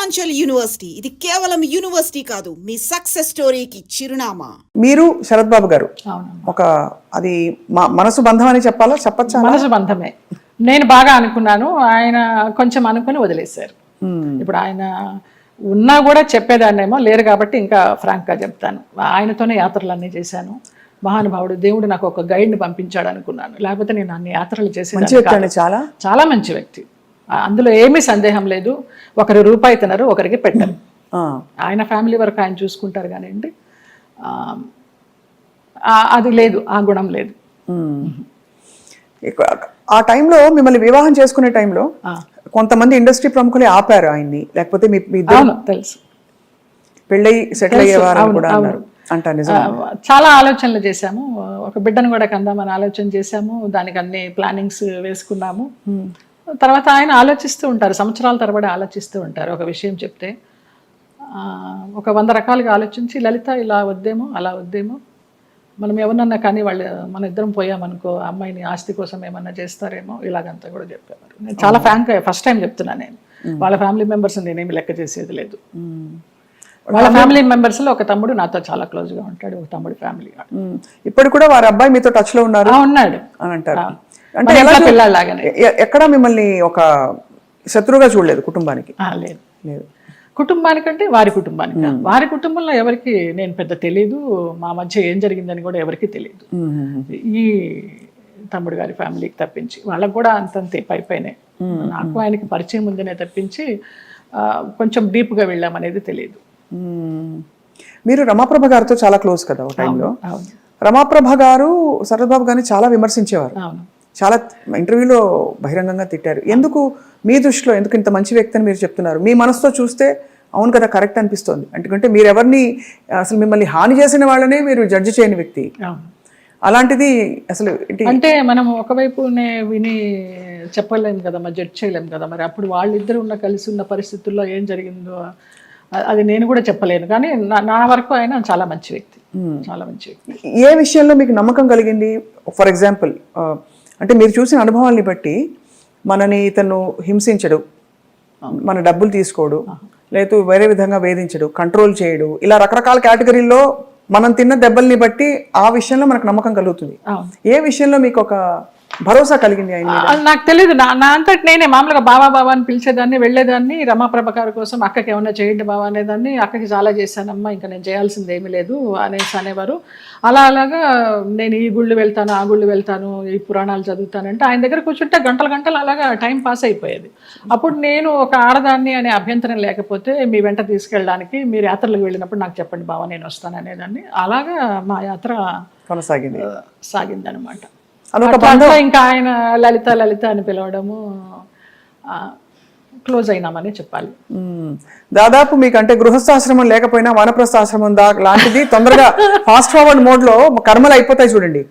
Vindhyachal university ఇది కేవలం university కాదు, మీ సక్సెస్ స్టోరీకి చిరునామా. మీరు శరత్ బాబు గారు ఒక అది మనసు బంధం అని చెప్పచ్చా? మనసు బంధమే. నేను బాగా అనుకున్నాను, ఆయన కొంచెం అనుకుని వదిలేశారు. ఇప్పుడు ఆయన ఉన్నా కూడా చెప్పేదాన్నేమో, లేరు కాబట్టి ఇంకా ఫ్రాంక్గా చెప్తాను. ఆయనతోనే యాత్రలన్నీ చేశాను. మహానుభావుడు, దేవుడు నాకు ఒక గైడ్ని పంపించాడు అనుకున్నాను, లేకపోతే నేను అన్ని యాత్రలు చేసేదాన్ని. చాలా చాలా మంచి వ్యక్తి, అందులో ఏమీ సందేహం లేదు. ఒకరి రూపాయి తినరు, ఒకరికి పెట్టరు. ఆయన ఫ్యామిలీ వరకు ఆయన చూసుకుంటారు కానివ్వండి, అది లేదు, ఆ గుణం లేదు. ఆ టైంలో మిమ్మల్ని వివాహం చేసుకునే టైంలో కొంతమంది ఇండస్ట్రీ ప్రముఖులు ఆపారు ఆయన్ని, లేకపోతే తెలుసు పెళ్ళై సెటిల్ అయ్యేవారు కూడా అంటారు. చాలా ఆలోచనలు చేశాము, ఒక బిడ్డను కూడా కందామని ఆలోచన చేశాము, దానికి అన్ని ప్లానింగ్స్ వేసుకున్నాము. తర్వాత ఆయన ఆలోచిస్తూ ఉంటారు, సంవత్సరాల తరబడి ఆలోచిస్తూ ఉంటారు. ఒక విషయం చెప్తే ఒక 100 రకాలుగా ఆలోచించి, లలిత ఇలా వద్దేమో, అలా వద్దేమో, మనం ఎవరన్నా కానీ వాళ్ళు మన ఇద్దరం పోయామనుకో అమ్మాయిని ఆస్తి కోసం ఏమన్నా చేస్తారేమో, ఇలాగంతా కూడా చెప్పేవారు. నేను చాలా ఫ్రాంక్గా ఫస్ట్ టైం చెప్తున్నా, నేను వాళ్ళ ఫ్యామిలీ మెంబర్స్ నేనేమి లెక్క చేసేది లేదు. వాళ్ళ ఫ్యామిలీ మెంబర్స్లో ఒక తమ్ముడు నాతో చాలా క్లోజ్గా ఉంటాడు, ఒక తమ్ముడు ఫ్యామిలీ. ఇప్పుడు కూడా వారి అబ్బాయి మీతో టచ్లో ఉన్నాడు ఉన్నాడు అని అంటారు. అంటే పిల్లలాగానే ఎక్కడ మిమ్మల్ని ఒక శత్రువుగా చూడలేదు కుటుంబానికి? లేదు లేదు, కుటుంబానికంటే వారి కుటుంబానికి. వారి కుటుంబంలో ఎవరికి నేను పెద్ద తెలీదు, మా మధ్య ఏం జరిగిందని కూడా ఎవరికి తెలియదు. ఈ తమ్ముడు గారి ఫ్యామిలీకి తప్పించి వాళ్ళకు కూడా అంతంతే పైపైనే. నాకు ఆయనకి పరిచయం ఉందనే తప్పించి కొంచెం డీప్గా వెళ్ళామనేది తెలియదు. మీరు రమాప్రభ గారితో చాలా క్లోజ్ కదా ఒక టైంలో. రమాప్రభ గారు శరత్ బాబు గారిని చాలా విమర్శించేవారు, చాలా ఇంటర్వ్యూలో బహిరంగంగా తిట్టారు. ఎందుకు మీ దృష్టిలో ఎందుకు ఇంత మంచి వ్యక్తి అని మీరు చెప్తున్నారు? మీ మనసుతో చూస్తే అవును కదా, కరెక్ట్ అనిపిస్తుంది. ఎందుకంటే మీరు ఎవరిని అసలు మిమ్మల్ని హాని చేసిన వాళ్ళనే మీరు జడ్జి చేయని వ్యక్తి. అలాంటిది అసలు అంటే మనం ఒకవైపునే విని చెప్పలేము కదా, మరి జడ్జ్ చేయలేము కదా. మరి అప్పుడు వాళ్ళిద్దరు కలిసి ఉన్న పరిస్థితుల్లో ఏం జరిగిందో అది నేను కూడా చెప్పలేను. కానీ నా వరకు ఆయన చాలా మంచి వ్యక్తి, చాలా మంచి వ్యక్తి. ఏ విషయంలో మీకు నమ్మకం కలిగింది? ఫర్ ఎగ్జాంపుల్, అంటే మీరు చూసిన అనుభవాల్ని బట్టి మనని ఇతను హింసించడు, మన డబ్బులు తీసుకోడు, లేదు వేరే విధంగా వేధించడు, కంట్రోల్ చేయడు, ఇలా రకరకాల కేటగిరీల్లో మనం తిన్న దెబ్బల్ని బట్టి ఆ విషయంలో మనకు నమ్మకం కలుగుతుంది. ఏ విషయంలో మీకు ఒక భరోసా కలిగింది ఆయన? నాకు తెలియదు, నా అంతటి నేనే మామూలుగా బావా బావా అని పిలిచేదాన్ని, వెళ్ళేదాన్ని. రమాప్రభ గారి కోసం అక్కకి ఏమన్నా చేయండి బావా అనేదాన్ని. అక్కకి చాలా చేశానమ్మా, ఇంకా నేను చేయాల్సింది ఏమీ లేదు అనేవారు. అలాగా నేను ఈ గుళ్ళు వెళ్తాను, ఆ గుళ్ళు వెళ్తాను, ఈ పురాణాలు చదువుతానంటే ఆయన దగ్గర కూర్చుంటే గంటలు గంటలు అలాగా టైం పాస్ అయిపోయేది. అప్పుడు నేను ఒక ఆడదాన్ని అనే అభ్యంతరం లేకపోతే మీ వెంట తీసుకెళ్ళడానికి, మీరు యాత్రలకు వెళ్ళినప్పుడు నాకు చెప్పండి బావా, నేను వస్తాను అనేదాన్ని. అలాగా మా యాత్ర సాగిందనమాట. ఇంకా ఆయన లలిత లలిత అని పిలవడము, క్లోజ్ అయినామని చెప్పాలి. దాదాపు మీకు అంటే గృహస్థాశ్రమం లేకపోయినా వానప్రస్థాశ్రమం లాంటిది తొందరగా ఫాస్ట్ ఫార్వర్డ్ మోడ్ లో కర్మలు అయిపోతాయి చూడండి.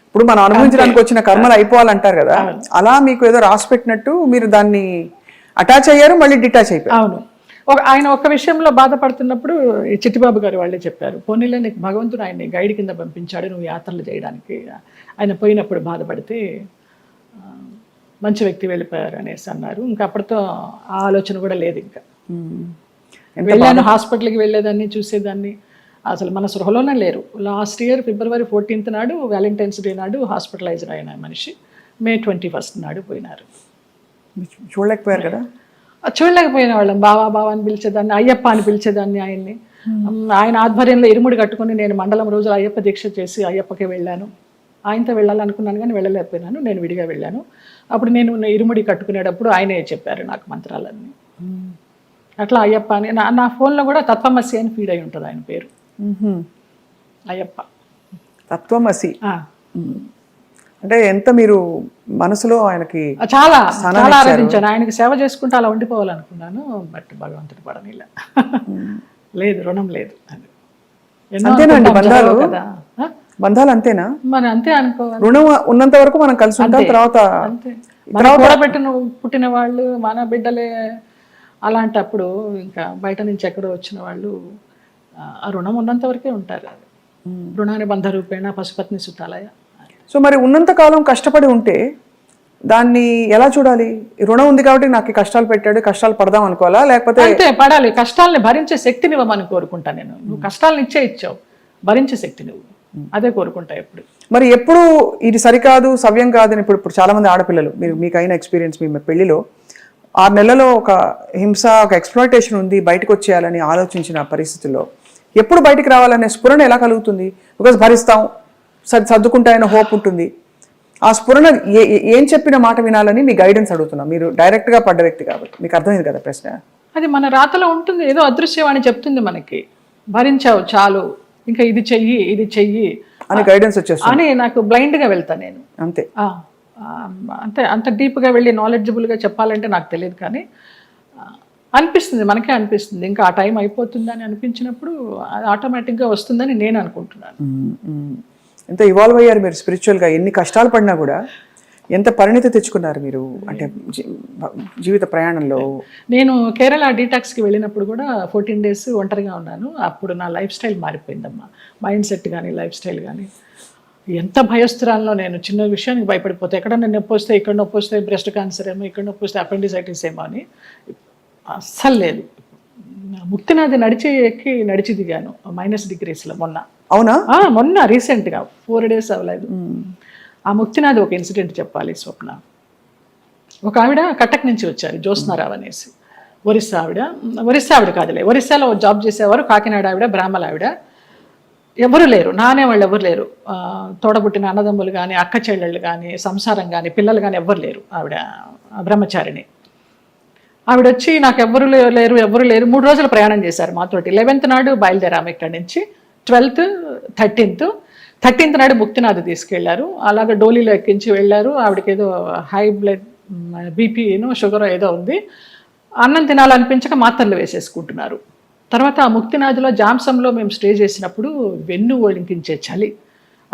ఇప్పుడు మనం అనుభవించడానికి వచ్చిన కర్మలు అయిపోవాలంటారు కదా, అలా మీకు ఏదో రాసి పెట్టినట్టు మీరు దాన్ని అటాచ్ అయ్యారు, మళ్ళీ డిటాచ్ అయిపోయారు. అవును, ఆయన ఒక విషయంలో బాధపడుతున్నప్పుడు చిట్టిబాబు గారు వాళ్ళే చెప్పారు, పోనీలే నీకు భగవంతుడు ఆయన్ని గైడ్ కింద పంపించాడు నువ్వు యాత్రలు చేయడానికి. ఆయన పోయినప్పుడు బాధపడితే మంచి వ్యక్తి వెళ్ళిపోయారు అనేసి అన్నారు. ఇంకా అప్పటితో ఆ ఆలోచన కూడా లేదు. ఇంకా వెళ్ళాను, హాస్పిటల్కి వెళ్ళేదాన్ని, చూసేదాన్ని, అసలు మన సృహలోనే లేరు. లాస్ట్ ఇయర్ February 14th నాడు, వ్యాలంటైన్స్ డే నాడు హాస్పిటలైజ్డ్ అయిన మనిషి May 21st నాడు పోయినారు. చూడలేకపోయారు కదా? చూడలేకపోయిన వాళ్ళం. బావా బావా అని పిలిచేదాన్ని, అయ్యప్ప అని పిలిచేదాన్ని ఆయన్ని. ఆయన ఆధ్వర్యంలో ఇరుముడి కట్టుకుని నేను మండలం రోజులు అయ్యప్ప దీక్ష చేసి అయ్యప్పకి వెళ్ళాను. ఆయనతో వెళ్ళాలనుకున్నాను కానీ వెళ్ళలేకపోయినాను, నేను విడిగా వెళ్ళాను. అప్పుడు నేను ఇరుముడి కట్టుకునేటప్పుడు ఆయనే చెప్పారు నాకు మంత్రాలన్నీ. అట్లా అయ్యప్ప అని నా ఫోన్లో కూడా తత్వమసి అని ఫీడ్ అయి ఉంటుంది ఆయన పేరు. అయ్యప్ప తత్వమసి అంటే ఎంత మీరు మనసులో ఆయనకి చాలా చాలా ఆరాధించాను. ఆయనకి సేవ చేసుకుంటూ అలా ఉండిపోవాలనుకున్నాను. బట్ భగవంతుడి పడనిలా లేదు, రుణం లేదు. అంతేనండి బంధాలు కదా, బంధాలు అంతేనా? మరి అంతే అనుకోవాలి. రుణం ఉన్నంత వరకు మనం కలిసి ఉంటాం, తర్వాత పెట్టిన పుట్టిన వాళ్ళు మన బిడ్డలే. అలాంటప్పుడు ఇంకా బయట నుంచి ఎక్కడో వచ్చిన వాళ్ళు ఆ రుణం ఉన్నంత వరకే ఉంటారు. రుణాన్ని బంధ రూపేణ పశుపత్ని సుతాలయ. సో మరి ఉన్నంత కాలం కష్టపడి ఉంటే దాన్ని ఎలా చూడాలి? రుణం ఉంది కాబట్టి నాకు ఈ కష్టాలు పెట్టాడు, కష్టాలు పడదాం అనుకోవాలా, లేకపోతే అంతే పడాలి. కష్టాలని భరించే శక్తిని ఇవ్వమని కోరుకుంటా నేను. నువ్వు కష్టాలను ఇచ్చావు, భరించే శక్తి నువ్వు, అదే కోరుకుంటా ఎప్పుడు. మరి ఎప్పుడు ఇది సరికాదు, సవ్యం కాదని ఇప్పుడు చాలా మంది ఆడపిల్లలు, మీకైన ఎక్స్పీరియన్స్, మీ పెళ్లిలో 6 నెలల్లో ఒక హింస, ఒక ఎక్స్ప్లాయిటేషన్ ఉంది, బయటకు వచ్చేయాలని ఆలోచించిన పరిస్థితుల్లో ఎప్పుడు బయటికి రావాలనే స్ఫురణ ఎలా కలుగుతుంది? బికాజ్ భరిస్తాం, సర్దుకుంటాయన్న హోప్ ఉంటుంది. ఆ స్ఫురణ ఏం చెప్పిన మాట వినాలని మీ గైడెన్స్ అడుగుతున్నా. మీరు డైరెక్ట్గా పడ్డ వ్యక్తి కాబట్టి మీకు అర్థమైంది కదా ప్రశ్న. అది మన రాతలో ఉంటుంది, ఏదో అదృశ్యవాణి చెప్తుంది మనకి, భరించావు చాలు, ఇంకా ఇది చెయ్యి అని గైడెన్స్ వచ్చేస్తుంది అని. నాకు బ్లైండ్గా వెళ్తాను నేను, అంతే. అంతే, అంత డీప్గా వెళ్ళి నాలెడ్జబుల్గా చెప్పాలంటే నాకు తెలియదు, కానీ అనిపిస్తుంది, మనకే అనిపిస్తుంది. ఇంకా ఆ టైం అయిపోతుందని అనిపించినప్పుడు అది ఆటోమేటిక్గా వస్తుందని నేను అనుకుంటున్నాను. ఎంత ఇవాల్వ్ అయ్యారు మీరు స్పిరిచువల్గా, ఎన్ని కష్టాలు పడినా కూడా ఎంత పరిణితి తెచ్చుకున్నారు మీరు, అంటే జీవిత ప్రయాణంలో. నేను కేరళ డీటాక్స్కి వెళ్ళినప్పుడు కూడా 14 days ఒంటరిగా ఉన్నాను. అప్పుడు నా లైఫ్ స్టైల్ మారిపోయిందమ్మా, మైండ్ సెట్ కానీ లైఫ్ స్టైల్ కానీ. ఎంత భయస్తురాల్లో నేను, చిన్న విషయానికి భయపడిపోతే, ఎక్కడన్నా నొప్పి వస్తే, ఇక్కడ నొప్పి వస్తే బ్రెస్ట్ క్యాన్సర్ ఏమో, ఇక్కడ నొప్పి వస్తే అపెండిసైటిస్ ఏమో అని అస్సలు లేదు. ముక్తినాథ్ నడిచి దిగాను -degreesలో మొన్న. అవునా? మొన్న రీసెంట్గా 4 days అవ్వలేదు. ఆ ముక్తినాథ్ ఒక ఇన్సిడెంట్ చెప్పాలి స్వప్న. ఒక ఆవిడ కటక్ నుంచి వచ్చారు, జ్యోత్స్నారావు అనేసి, ఒరిస్సా ఆవిడ కాదులే, ఒరిస్సాలో జాబ్ చేసేవారు, కాకినాడ ఆవిడ, బ్రాహ్మణ ఆవిడ. ఎవరు లేరు, నానే వాళ్ళు ఎవరు లేరు, తోడబుట్టిన అన్నదమ్ములు కానీ, అక్క చెల్లెళ్ళు కానీ, సంసారం కానీ, పిల్లలు కానీ ఎవ్వరు లేరు. ఆవిడ బ్రహ్మచారిణి. ఆవిడ వచ్చి నాకు ఎవరు లేరు 3 రోజులు ప్రయాణం చేశారు మాతోటి. 11th నాడు బయలుదేరాము ఇక్కడి నుంచి, 12th, 13th నాడు ముక్తినాథ్ తీసుకెళ్లారు. అలాగే డోలీలో ఎక్కించి వెళ్ళారు. ఆవిడకి ఏదో హై బ్లడ్ బీపీను షుగర్ ఏదో ఉంది. అన్నం తినాలనిపించక మాత్రలు వేసేసుకుంటున్నారు. తర్వాత ఆ ముక్తినాథ్లో జాంసంలో మేము స్టే చేసినప్పుడు వెన్ను వణికించే చలి,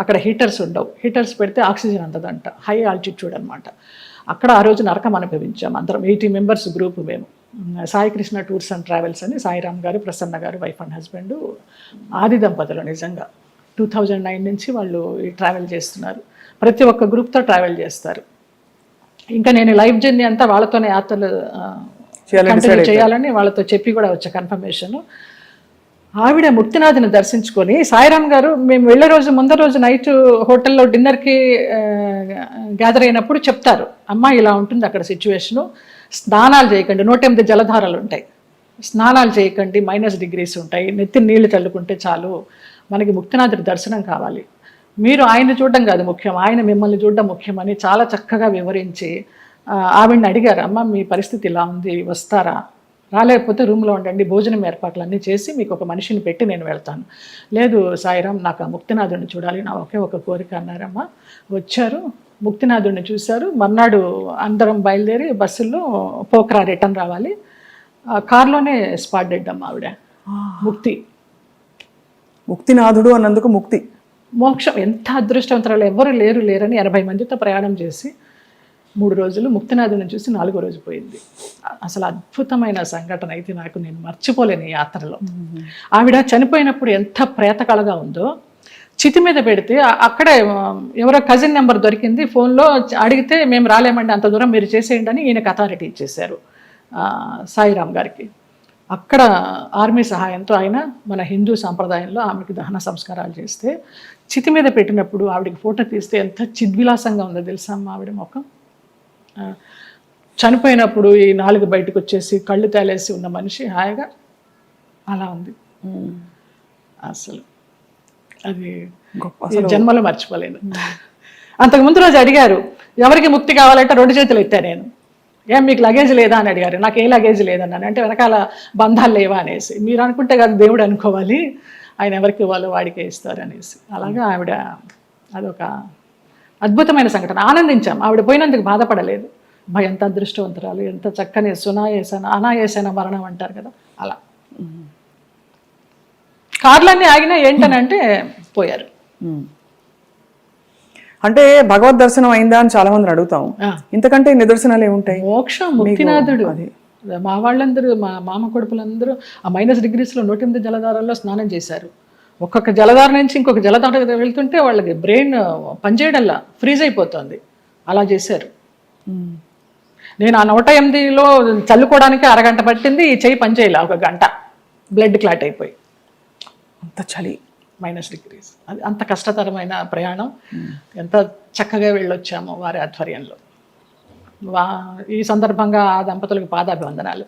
అక్కడ హీటర్స్ ఉండవు, హీటర్స్ పెడితే ఆక్సిజన్ అందదంట, హై ఆల్టిట్యూడ్ అనమాట. అక్కడ ఆ రోజు నరకం అనుభవించాం అందరం, 80 members గ్రూప్ మేము. Sai Krishna tours and travels అని సాయిరామ్ గారు, ప్రసన్న గారు, వైఫ్ అండ్ హస్బెండ్, ఆది దంపతులు. నిజంగా 2009 నుంచి వాళ్ళు ఈ ట్రావెల్ చేస్తున్నారు. ప్రతి ఒక్క గ్రూప్తో ట్రావెల్ చేస్తారు. ఇంకా నేను లైఫ్ జర్నీ అంతా వాళ్ళతోనే యాత్రలు కంటిన్యూ చేయాలని వాళ్ళతో చెప్పి కూడా వచ్చే కన్ఫర్మేషన్. ఆవిడ ముక్తినాథ్ని దర్శించుకొని, సాయిరామ్ గారు మేము వెళ్ళే రోజు ముందర రోజు నైట్ హోటల్లో డిన్నర్కి గ్యాదర్ అయినప్పుడు చెప్తారు, అమ్మ ఇలా ఉంటుంది అక్కడ సిచ్యువేషను, స్నానాలు చేయకండి, 108 జలధారలు ఉంటాయి, స్నానాలు చేయకండి, -degrees ఉంటాయి, నెత్తి నీళ్లు చల్లుకుంటే చాలు, మనకి ముక్తినాథుడి దర్శనం కావాలి, మీరు ఆయన్ని చూడడం కాదు ముఖ్యం, ఆయన మిమ్మల్ని చూడడం ముఖ్యమని చాలా చక్కగా వివరించి ఆవిడని అడిగారు, అమ్మ మీ పరిస్థితి ఇలా ఉంది, వస్తారా, రాలేకపోతే రూమ్లో ఉండండి, భోజనం ఏర్పాట్లన్నీ చేసి మీకు ఒక మనిషిని పెట్టి నేను వెళ్తాను. లేదు సాయిరామ్, నాకు ఆ ముక్తినాథుడిని చూడాలి, నా ఒకే ఒక కోరిక అన్నారమ్మ. వచ్చారు, ముక్తినాథుడిని చూశారు. మర్నాడు అందరం బయలుదేరి బస్సుల్లో పోక్రా రిటర్న్ రావాలి. కార్లోనే స్పాట్ డెడ్ అమ్మ ఆవిడ. ముక్తినాథుడు అన్నందుకు ముక్తి, మోక్షం. ఎంత అదృష్టవంతరాలు, ఎవరు లేరని 80 మందితో ప్రయాణం చేసి 3 రోజులు ముక్తినాథుని చూసి 4వ రోజు పోయింది. అసలు అద్భుతమైన సంఘటన అయితే నాకు, నేను మర్చిపోలేను ఈ యాత్రలో. ఆవిడ చనిపోయినప్పుడు ఎంత ప్రేతకళగా ఉందో, చితి మీద పెడితే అక్కడే ఎవరో కజిన్ నెంబర్ దొరికింది, ఫోన్లో అడిగితే మేము రాలేమండి, అంత దూరం మీరు చేసేయండి అని ఈయనకు అథారిటీ ఇచ్చేశారు సాయిరామ్ గారికి. అక్కడ ఆర్మీ సహాయంతో ఆయన మన హిందూ సాంప్రదాయంలో ఆమెకి దహన సంస్కారాలు చేస్తే, చితి మీద పెట్టినప్పుడు ఆవిడకి ఫోటో తీస్తే ఎంత చిద్విలాసంగా ఉందో తెలుసా అమ్మ ఆవిడ ముఖం. చనిపోయినప్పుడు ఈ 4 బయటకు వచ్చేసి కళ్ళు తేలేసి ఉన్న మనిషి హాయిగా అలా ఉంది. అసలు అది జన్మలో మర్చిపోలేను. అంతకుముందు రోజు అడిగారు, ఎవరికి ముక్తి కావాలంటే 2 చేతులు ఎత్తా నేను, ఏం మీకు లగేజ్ లేదా అని అడిగారు. నాకు ఏ లగేజ్ లేదన్నాను. అంటే వెనకాల బంధాలు లేవా అనేసి. మీరు అనుకుంటే కాదు దేవుడు అనుకోవాలి, ఆయన ఎవరికి ఇవ్వాలో వాడికే ఇస్తారు అనేసి. అలాగా ఆవిడ అదొక అద్భుతమైన సంఘటన. ఆనందించాం, ఆవిడ పోయినందుకు బాధపడలేదు. ఎంత అదృష్టవంతురాలు, ఎంత చక్కని అనాయాసన మరణం అంటారు కదా, అలా. కార్లన్నీ ఆగినా ఏంటనంటే పోయారు. అంటే భగవద్ దర్శనం అయిందా అని చాలా మందిని అడుగుతాం, ఇంతకంటే నిదర్శనాలు ఏముంటాయి? మోక్షం, ముక్తినాథుడు. మా వాళ్ళందరూ, మా మామ కొడుకులందరూ ఆ -degreesలో 108 జలధారాల్లో స్నానం చేశారు. ఒక్కొక్క జలధార నుంచి ఇంకొక జలధార వెళ్తుంటే వాళ్ళకి బ్రెయిన్ పనిచేయడంలా ఫ్రీజ్ అయిపోతుంది, అలా చేశారు. నేను ఆ 108లో చల్లుకోవడానికి అరగంట పట్టింది, ఈ చెయ్యి పనిచేయాలి 1 గంట, బ్లడ్ క్లాట్ అయిపోయి. అంత చలి, -డిగ్రీస్. అది అంత కష్టతరమైన ప్రయాణం. ఎంత చక్కగా వెళ్ళొచ్చామో వారి ఆధ్వర్యంలో. ఈ సందర్భంగా ఆ దంపతులకు పాదాభివందనాలు.